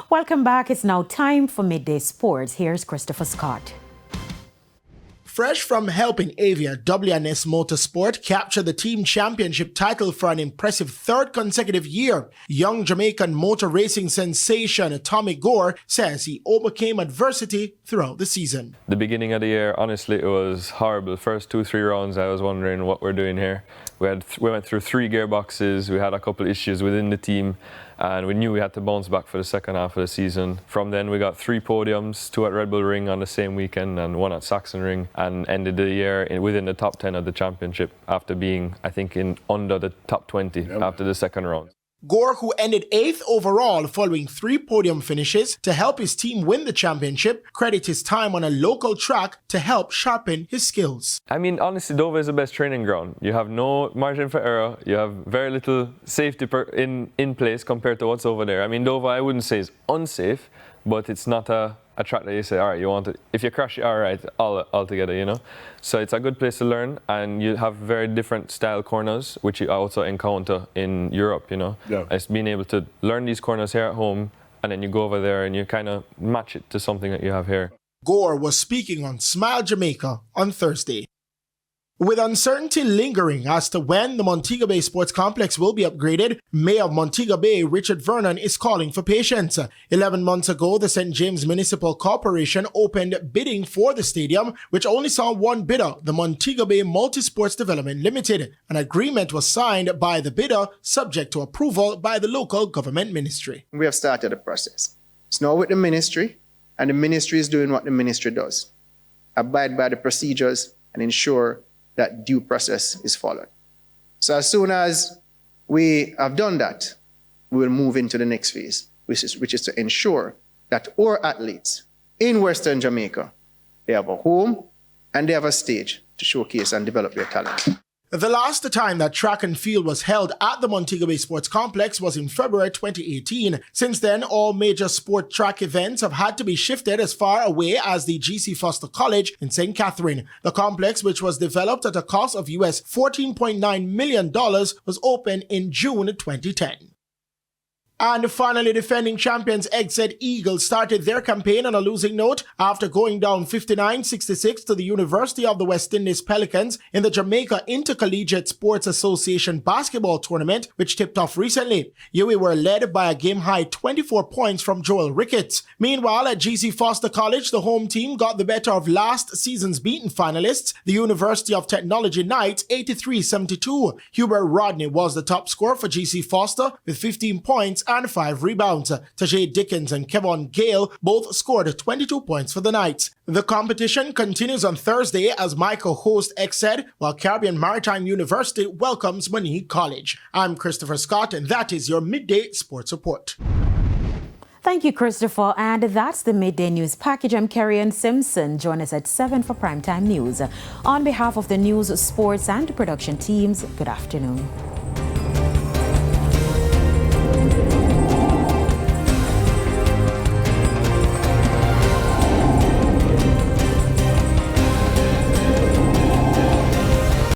Welcome back. It's now time for Midday Sports. Here's Christopher Scott. Fresh from helping Avia, WNS Motorsport capture the team championship title for an impressive third consecutive year, young Jamaican motor racing sensation Tommy Gore says he overcame adversity throughout the season. The beginning of the year, honestly, it was horrible. First 2-3 rounds, I was wondering what we're doing here. We went through 3 gearboxes, we had a couple of issues within the team, and we knew we had to bounce back for the second half of the season. From then we got 3 podiums, 2 at Red Bull Ring on the same weekend and 1 at Saxon Ring, and ended the year within the top 10 of the championship after being, I think, under the top 20 after the second round. Gore, who ended 8th overall following 3 podium finishes to help his team win the championship, credit his time on a local track to help sharpen his skills. I mean, honestly, Dover is the best training ground. You have no margin for error. You have very little safety in place compared to what's over there. I mean, Dover, I wouldn't say is unsafe, but it's not a track that you say, all right, you want to, if you crash, all right, all together, you know. So it's a good place to learn, and you have very different style corners, which you also encounter in Europe, you know. Yeah. It's being able to learn these corners here at home, and then you go over there and you kind of match it to something that you have here. Gore was speaking on Smile Jamaica on Thursday. With uncertainty lingering as to when the Montego Bay Sports Complex will be upgraded, Mayor of Montego Bay, Richard Vernon, is calling for patience. 11 months ago, the St. James Municipal Corporation opened bidding for the stadium, which only saw one bidder, the Montego Bay Multisports Development Limited. An agreement was signed by the bidder, subject to approval by the local government ministry. We have started the process. It's now with the ministry, and the ministry is doing what the ministry does. Abide by the procedures and ensure that due process is followed. So as soon as we have done that, we will move into the next phase, which is to ensure that our athletes in Western Jamaica, they have a home and they have a stage to showcase and develop their talent. The last time that track and field was held at the Montego Bay Sports Complex was in February 2018. Since then, all major sport track events have had to be shifted as far away as the G.C. Foster College in St. Catherine. The complex, which was developed at a cost of US $14.9 million, was opened in June 2010. And finally, defending champions Exeter Eagles started their campaign on a losing note after going down 59-66 to the University of the West Indies Pelicans in the Jamaica Intercollegiate Sports Association basketball tournament, which tipped off recently. UWI were led by a game-high 24 points from Joel Ricketts. Meanwhile, at G.C. Foster College, the home team got the better of last season's beaten finalists, the University of Technology Knights, 83-72. Hubert Rodney was the top scorer for G.C. Foster with 15 points and 5 rebounds. Tajay Dickens and Kevon Gale both scored 22 points for the Knights. The competition continues on Thursday as Michael hosts Exed, while Caribbean Maritime University welcomes Monique College. I'm Christopher Scott, and that is your Midday Sports Report. Thank you, Christopher. And that's the Midday News Package. I'm Kerry-Ann Simpson. Join us at 7 for Primetime News. On behalf of the news, sports, and production teams, good afternoon.